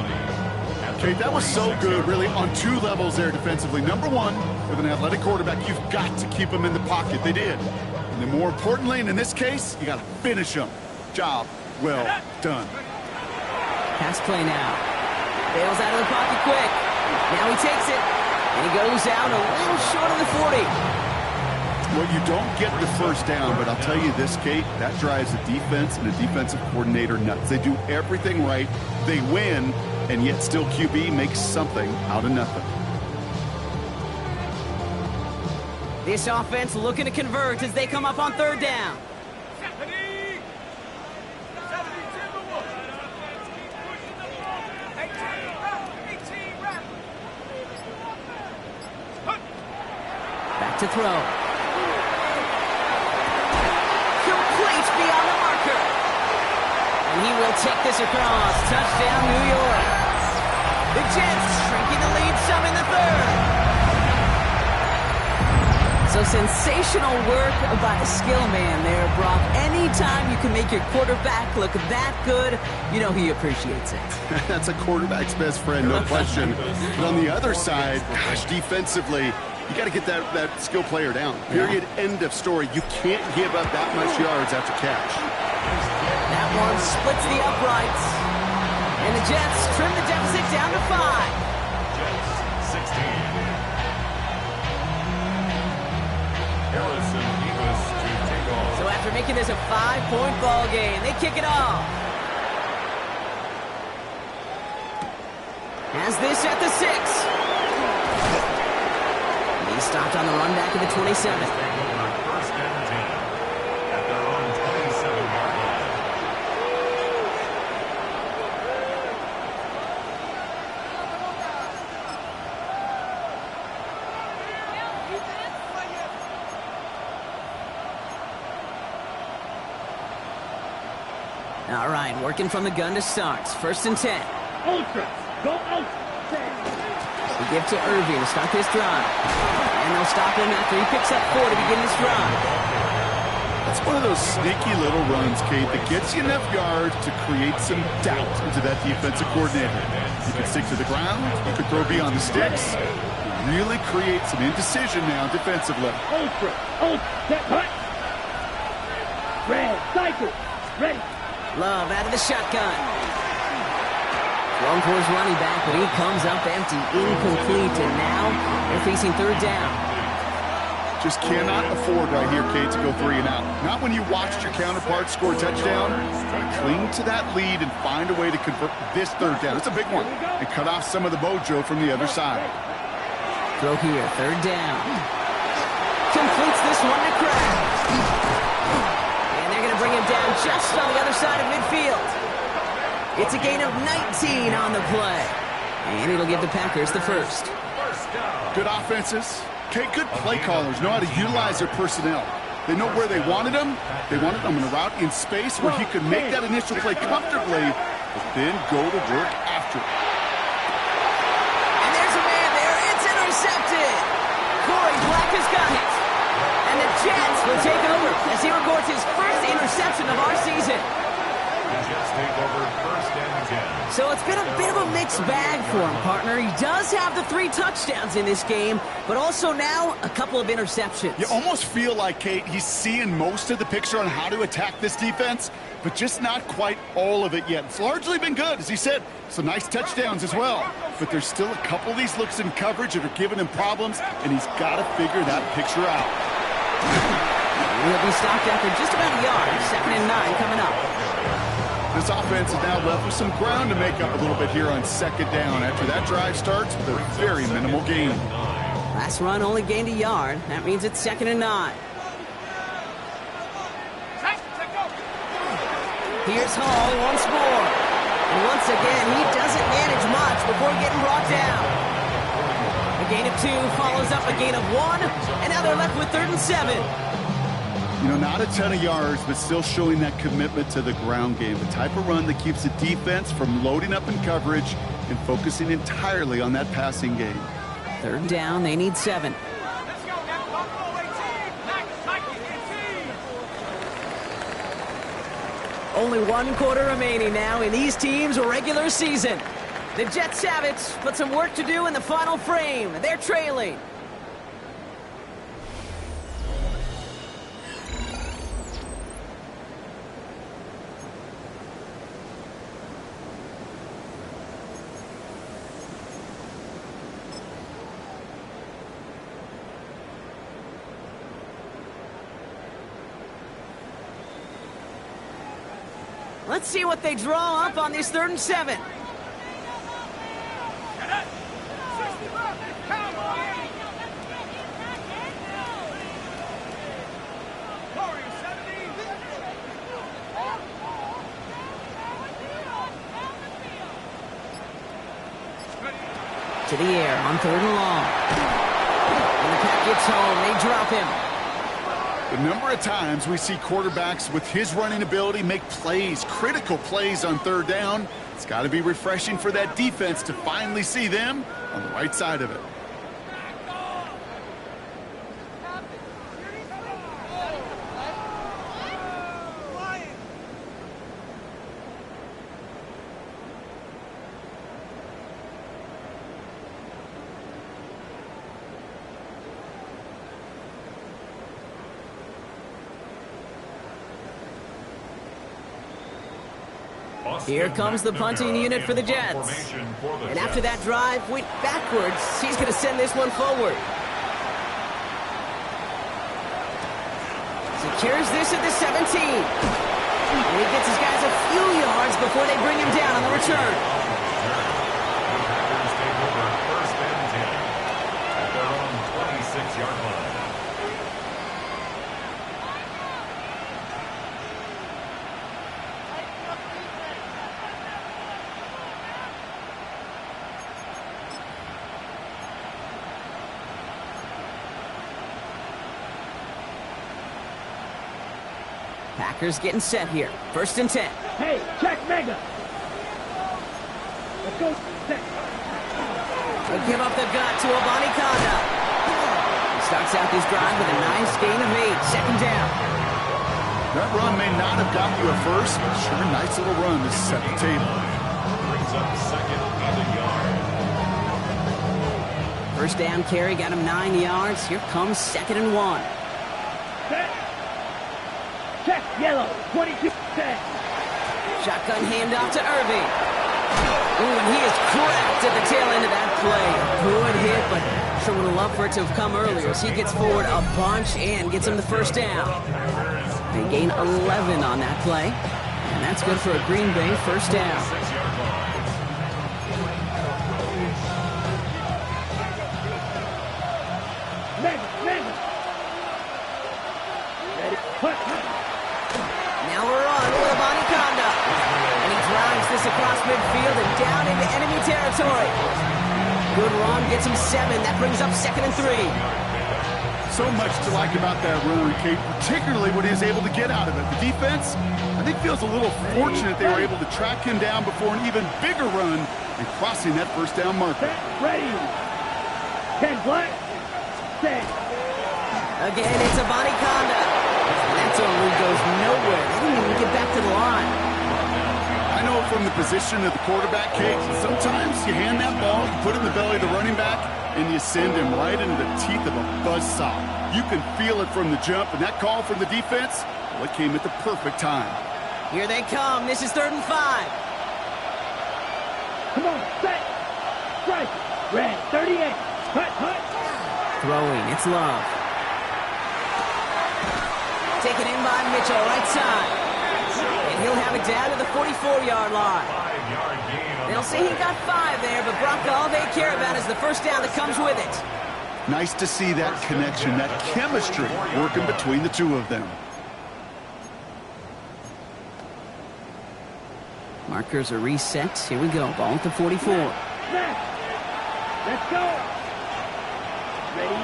Kate, that was so good, really, on two levels there defensively. Number one, with an athletic quarterback, you've got to keep him in the pocket. They did. And then more importantly, and in this case, you got to finish him. Job well done. Pass play now. Bails out of the pocket quick. Now he takes it. And he goes out a little short of the 40. Well, you don't get the first down, but I'll tell you this, Kate, that drives the defense and the defensive coordinator nuts. They do everything right. They win, and yet still QB makes something out of nothing. This offense looking to convert as they come up on third down. 70. 70 Timberwolves. 18 rep. Back to throw. Complete beyond the marker. And he will take this across. Touchdown, New York. The Jets shrinking the lead some in the third. So sensational work by the skill man there, Brock. Anytime you can make your quarterback look that good, you know he appreciates it. That's a quarterback's best friend, no question. But on the other side, gosh, defensively, you got to get that skill player down. Period. End of story. You can't give up that much yards after catch. That one splits the uprights. And the Jets trim the deficit down to 5. Jets 16. Harrison Davis to take off. So after making this a 5-point ball game, they kick it off. Has this at the 6. He stopped on the run back at the 27. Take over first and 10 at their own 27-yard line. All right, working from the gun to start. First and 10. Ultra. Go ultra. We give to Irving to start this drive. And they'll stop him after he picks up 4 to begin this drive. That's one of those sneaky little runs, Kate, that gets you enough yards to create some doubt into that defensive coordinator. You can stick to the ground. You can throw beyond the sticks. Really create some indecision now defensively. Ultra. Ultra. Set. Hut. Red. Cycle. Ready. Love out of the shotgun. Thrown for his running back, but he comes up empty, incomplete, and now they're facing third down. Just cannot afford right here, Kate, to go 3 and out. Not when you watched your counterpart score a touchdown. Cling to that lead and find a way to convert this third down. It's a big one. And cut off some of the mojo from the other side. Throw here, third down. Completes this one to Kraft. And they're going to bring him down just on the other side of midfield. It's a gain of 19 on the play. And it'll give the Packers the first. Good offenses. Okay, good play callers know how to utilize their personnel. They know where they wanted him. They wanted him in a route in space where he could make that initial play comfortably, but then go to work after it. And there's a man there. It's intercepted. Corey Black has got it. And the Jets will take over as he records his first interception of our season. The Jets take over first and 10. So it's been a bit of a mixed bag for him, partner. He does have the 3 touchdowns in this game, but also now a couple of interceptions. You almost feel like, Kate, he's seeing most of the picture on how to attack this defense, but just not quite all of it yet. It's largely been good, as he said. Some nice touchdowns as well. But there's still a couple of these looks in coverage that are giving him problems, and he's got to figure that picture out. He'll be stopped after just about a yard. 2nd and 9 coming up. This offense is now left with some ground to make up a little bit here on 2nd down after that drive starts with a very minimal gain. Last run only gained a yard. That means it's 2nd and 9. Here's Hall once more. And once again, he doesn't manage much before getting brought down. A gain of 2 follows up a gain of 1, and now they're left with 3rd and 7. You know, not a ton of yards, but still showing that commitment to the ground game. The type of run that keeps the defense from loading up in coverage and focusing entirely on that passing game. 3rd down, they need 7. Let's go now. Buffalo 18. Nike 18. Only 1 quarter remaining now in these teams' regular season. The Jets have it, but some work to do in the final frame. They're trailing. Let's see what they draw up on this 3rd and 7. To the air on 3rd and long. And the pack gets home. They drop him. The number of times we see quarterbacks with his running ability make plays, critical plays on 3rd down. It's got to be refreshing for that defense to finally see them on the right side of it. Here comes the punting unit for the Jets. And after that drive went backwards, he's going to send this one forward. Secures this at the 17. And he gets his guys a few yards before they bring him down on the return. Packers take over 1st and 10 at their own 26-yard line. Packers getting set here. 1st and 10. Hey, check mega. Let's go. Set. They'll give up the gut to Abani Kanda. He starts out this drive with a nice gain of 8. 2nd down. That run may not have got you a first, but sure, nice little run to set the table. Brings up 2nd and a yard. 1st down carry got him 9 yards. Here comes 2nd and 1. Set. Check yellow. 22. Set. Shotgun handoff to Irving. Ooh, and he is cracked at the tail end of that play. Good hit, but sure would have loved for it to have come earlier as he gets forward a bunch and gets him the 1st down. They gain 11 on that play, and that's good for a Green Bay 1st down. 6-yard line. Mega. Mega. Ready. Hut. Now we're on with Abani Kanda. And he drives this across midfield and down into enemy territory. Good run, gets him 7. That brings up 2nd and 3. So much to like about that run, Kate, particularly what he was able to get out of it. The defense, I think, feels a little fortunate they were able to track him down before an even bigger run and crossing that 1st down marker. Set. Ready. 10 black. Set. Again, it's Abani Kanda. And that totally goes nowhere. They didn't even get back to the line. I know from the position of the quarterback, Kate, sometimes you hand that ball, you put it in the belly of the running back, and you send him right into the teeth of a buzzsaw. You can feel it from the jump, and that call from the defense, well, it came at the perfect time. Here they come. This is 3rd and 5. Come on. Set. Strike. Red. 38. Hut. Hut. Throwing, it's Love. Taken in by Mitchell, right side. And he'll have it down to the 44-yard line. 5-yard gain on They'll say he got 5 there, but Bronco, all they care about is the 1st down that comes with it. Nice to see that connection, that chemistry working between the two of them. Markers are reset. Here we go. Ball at the 44. Let's go. Ready.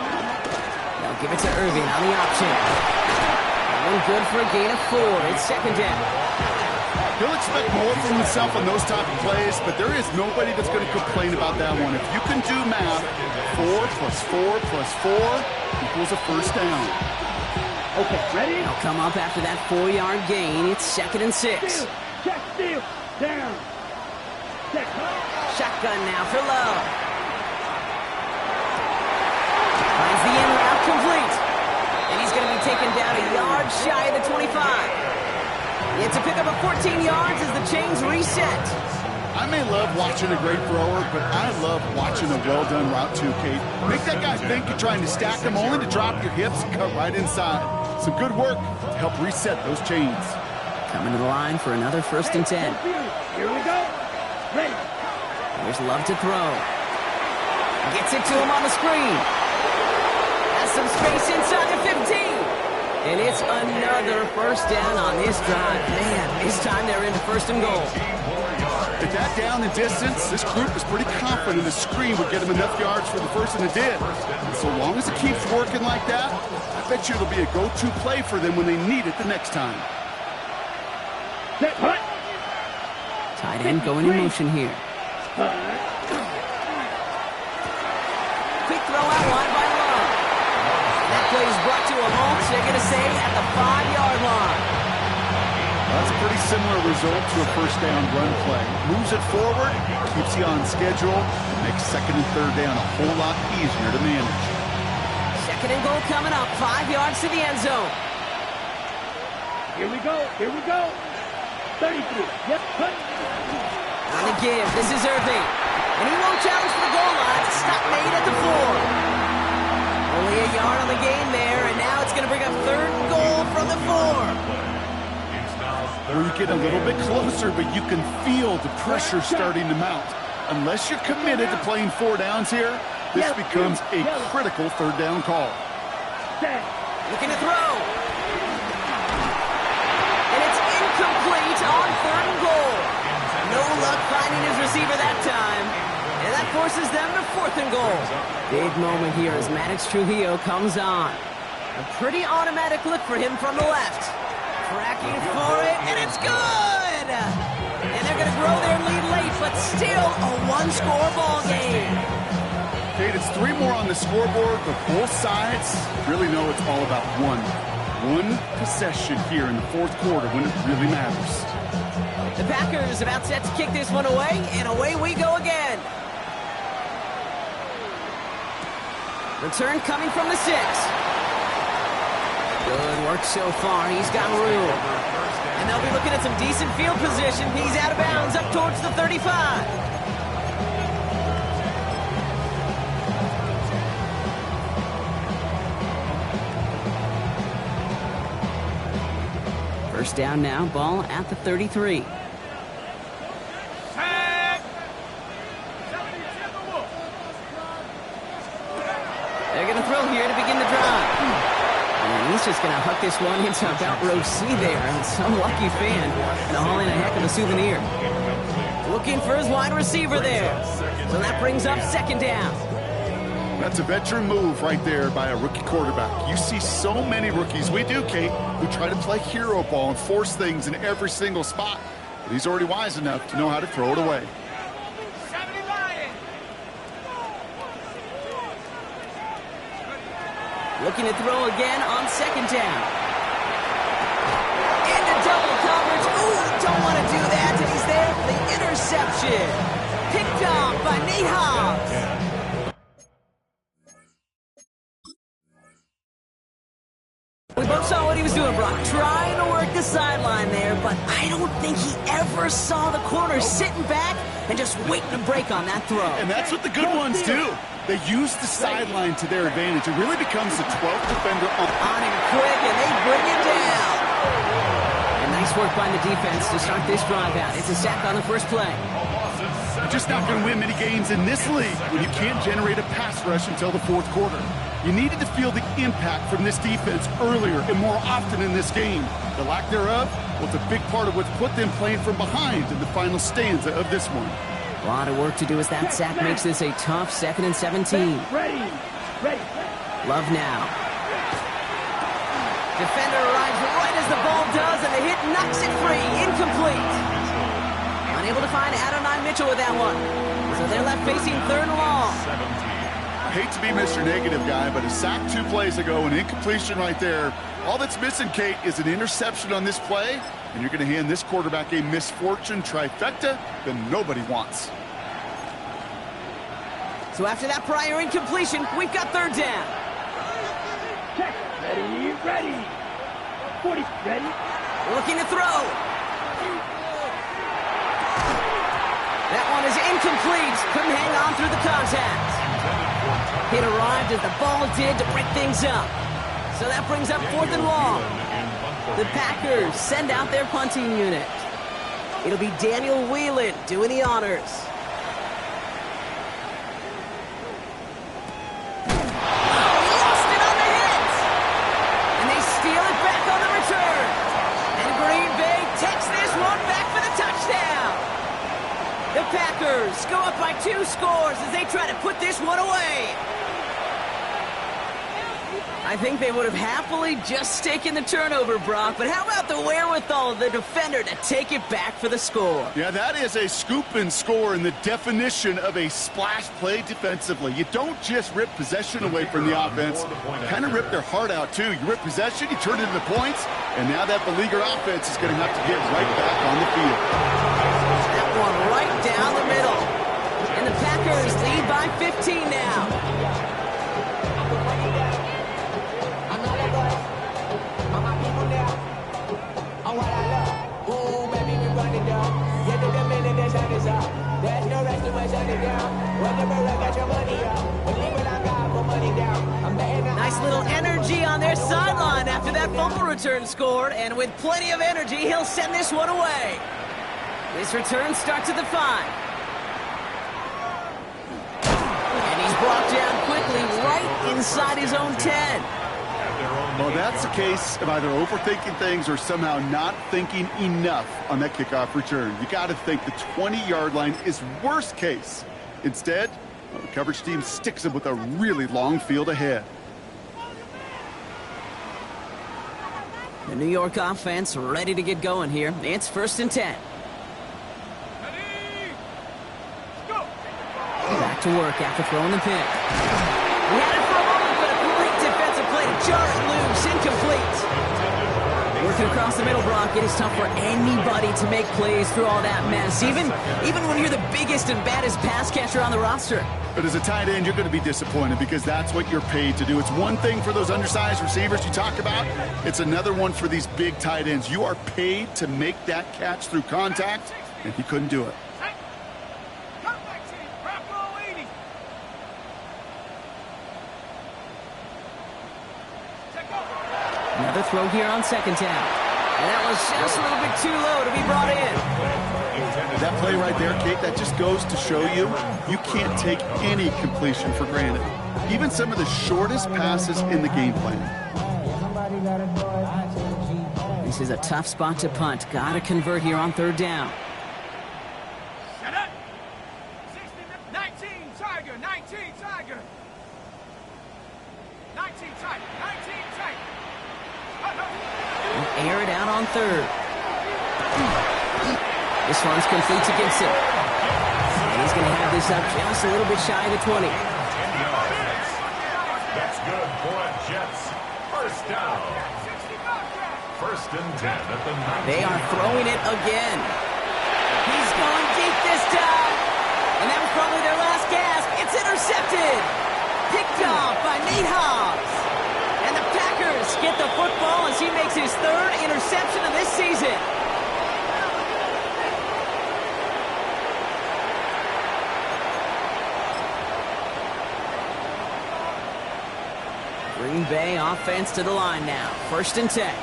They'll give it to Irving on the option. And good for a gain of 4. It's 2nd down. He'll expect more from himself on those type of plays, but there is nobody that's going to complain about that one. If you can do math, 4 plus 4 plus 4 equals a 1st down. Okay, ready? They'll come up after that 4-yard gain. It's 2nd and 6. Steal. Check steal. Down. Check. Shotgun now for Love. Finds the in route complete. And he's going to be taken down a yard shy of the 25. It's a pickup of 14 yards as the chains reset. I may love watching a great thrower, but I love watching a well-done route too, Kate. Make that guy think you're trying to stack him only to drop your hips and cut right inside. Some good work to help reset those chains. Coming to the line for another 1st and 10. Here we go. Ready. There's Love to throw. Gets it to him on the screen. Has some space inside the 15. And it's another 1st down on this drive. Man, this time they're into 1st and goal. At that down and distance, this group was pretty confident the screen would get him enough yards for the 1st, and it did. And so long as it keeps working like that, I bet you it'll be a go-to play for them when they need it the next time. Set, hut. Tight end going in motion here. Quick throw out wide by Love. That play is brought to a halt, so they're going to say at the 5-yard line. That's a pretty similar result to a 1st down run play. Moves it forward, keeps you on schedule, and makes 2nd and 3rd down a whole lot easier to manage. 2nd and goal coming up, 5 yards to the end zone. Here we go. Here we go. 33. Yep. Hut. On the give, this is Irving. And he won't challenge for the goal line. Stop made at the 4. Only a yard on the gain there, and now it's going to bring up 3rd and goal from the 4. Where you get a little bit closer, but you can feel the pressure starting to mount. Unless you're committed to playing 4 downs here, this becomes a critical 3rd down call. Looking to throw. And it's incomplete on 3rd and goal. No luck finding his receiver that time. And that forces them to 4th and goal. Big moment here as Maddox Trujillo comes on. A pretty automatic look for him from the left. Tracking for it, and it's good! And they're going to grow their lead late, but still a 1-score ball game. Kate, it's 3 more on the scoreboard, but both sides really know it's all about one possession here in the 4th quarter when it really matters. The Packers about set to kick this one away, and away we go again. Return coming from the 6. Good work so far. He's got room. And they'll be looking at some decent field position. He's out of bounds up towards the 35. First down now, ball at the 33. They're going to throw here to begin the drive. And he's just going to huck this one into about row C there. And some lucky fan going to haul in a heck of a souvenir. Looking for his wide receiver there. So that brings up 2nd down. That's a veteran move right there by a rookie quarterback. You see so many rookies, we do, Kate, who try to play hero ball and force things in every single spot. But he's already wise enough to know how to throw it away. Looking to throw again on 2nd down. Into double coverage. Ooh, don't want to do that. And he's there for the interception. Picked off by Nate Hobbs. We both saw what he was doing, Brock. Trying to work the sideline there, but I don't think he ever saw the corner sitting back and just waiting to break on that throw. And that's what the good ones do. They use the sideline to their advantage. It really becomes the 12th defender on him quick, and they bring him down. And nice work by the defense to start this drive out. It's a sack on the first play. You're just not going to win many games in this league when you can't generate a pass rush until the 4th quarter. You needed to feel the impact from this defense earlier and more often in this game. The lack thereof was a big part of what's put them playing from behind in the final stanza of this one. A lot of work to do as that sack makes this a tough 2nd and 17. Ready. Love now. Defender arrives right as the ball does, and the hit knocks it free. Incomplete. Unable to find Adonai Mitchell with that one. So they're left facing 3rd and long. I hate to be Mr. Negative guy, but a sack 2 plays ago, an incompletion right there. All that's missing, Kate, is an interception on this play, and you're going to hand this quarterback a misfortune trifecta that nobody wants. So after that prior incompletion, we've got third down. Check. Ready, ready. 40, ready. Looking to throw. That one is incomplete. Couldn't hang on through the contact. It arrived as the ball did to break things up. So that brings up 4th and long. The Packers send out their punting unit. It'll be Daniel Whelan doing the honors. Lost it on the hit! And they steal it back on the return. And Green Bay takes this one back for the touchdown. The Packers go up by 2 scores as they try to put this one away. I think they would have happily just taken the turnover, Brock, but how about the wherewithal of the defender to take it back for the score? Yeah, that is a scoop and score in the definition of a splash play defensively. You don't just rip possession away from the offense. You kind of rip their heart out, too. You rip possession, you turn it into points, and now that beleaguered offense is going to have to get right back on the field. That one right down the middle. And the Packers lead by 15 now. Nice little energy on their sideline after that fumble return scored, and with plenty of energy, he'll send this one away. This return starts at the 5. And he's brought down quickly right inside his own 10. Well, that's the case of either overthinking things or somehow not thinking enough on that kickoff return. You got to think the 20-yard line is worst case. Instead, the coverage team sticks him with a really long field ahead. The New York offense ready to get going here. It's 1st and 10. Back to work after throwing the pick. He had it for a moment, but a great defensive play to jar it loose. Incomplete. Working across the middle, Brock, it is tough for anybody to make plays through all that mess, even when you're the biggest and baddest pass catcher on the roster. But as a tight end, you're going to be disappointed because that's what you're paid to do. It's one thing for those undersized receivers you talk about. It's another one for these big tight ends. You are paid to make that catch through contact, and he couldn't do it. Another throw here on 2nd down. And that was just a little bit too low to be brought in. That play right there, Kate, that just goes to show you can't take any completion for granted. Even some of the shortest passes in the game plan. This is a tough spot to punt. Got to convert here on 3rd down. Set up. 19 Tiger, 19 Tiger. 19 Tiger, 19 Tiger. Air it out on 3rd. This one's complete to Gibson. And he's going to have this up just a little bit shy of the 20. That's good for a Jets. 1st down. 1st and 10 at the 19. They are throwing it again. He's going deep this time. And that was probably their last gasp. It's intercepted. Picked off by Nate Hobbs. And the Packers get the football as he makes his 3rd interception of this season. Green Bay offense to the line now. 1st and 10.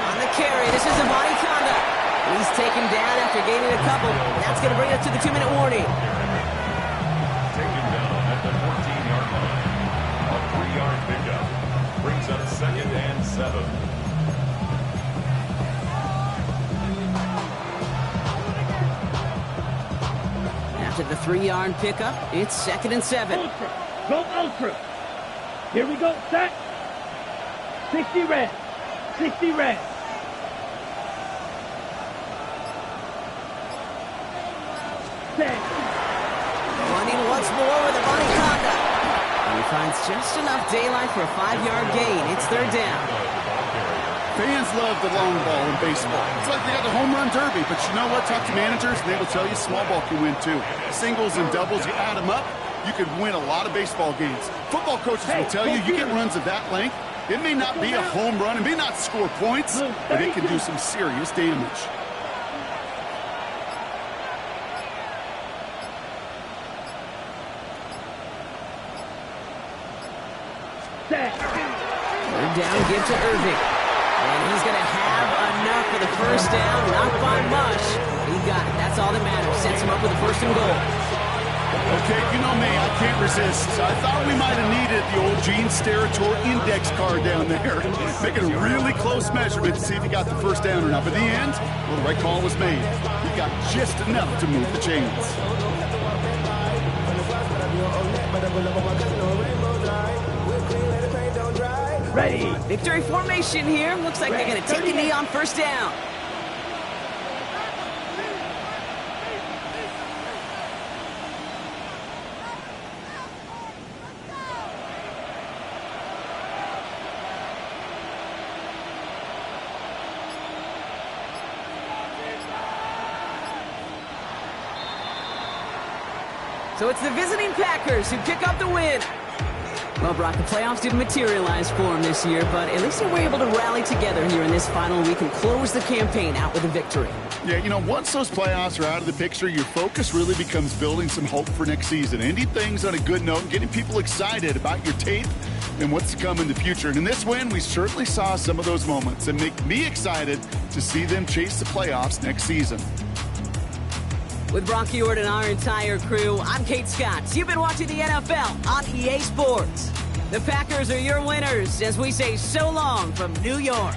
On the carry, this is Amani Kanda. He's taken down after gaining a couple. That's going to bring us to the 2-minute warning. Taken down at the 14-yard line. A 3-yard pickup brings up 2nd and 7. After the 3-yard pickup, it's 2nd and 7. Ultra. Go ultra. Here we go. Set. 60 red. 60 red. Set. Running once more with Amani Kanda. And he finds just enough daylight for a 5-yard gain. It's 3rd down. Fans love the long ball in baseball. It's like they got the home run derby, but you know what? Talk to managers, and they will tell you small ball can win too. Singles and doubles, you add them up, you could win a lot of baseball games. Football coaches will tell you, you get runs of that length, it may not be a home run, it may not score points, but it can do some serious damage. Third down, give to Irving. And he's going to have enough for the first down. Not by much. He got it. That's all that matters. Sets him up with a 1st and goal. Okay, you know me, I can't resist. I thought we might have needed the old Gene Steratore index card down there. Making a really close measurement to see if he got the first down or not. But in the end, well, the right call was made. He got just enough to move the chains. Ready. Victory formation here. Looks like they're going to take a knee on 1st down. So it's the visiting Packers who pick up the win. Well, Brock, the playoffs didn't materialize for them this year, but at least they were able to rally together here in this final week and close the campaign out with a victory. Yeah, you know, once those playoffs are out of the picture, your focus really becomes building some hope for next season, ending things on a good note, and getting people excited about your tape and what's to come in the future. And in this win, we certainly saw some of those moments and make me excited to see them chase the playoffs next season. With Brock Huard and our entire crew, I'm Kate Scott. You've been watching the NFL on EA Sports. The Packers are your winners as we say so long from New York.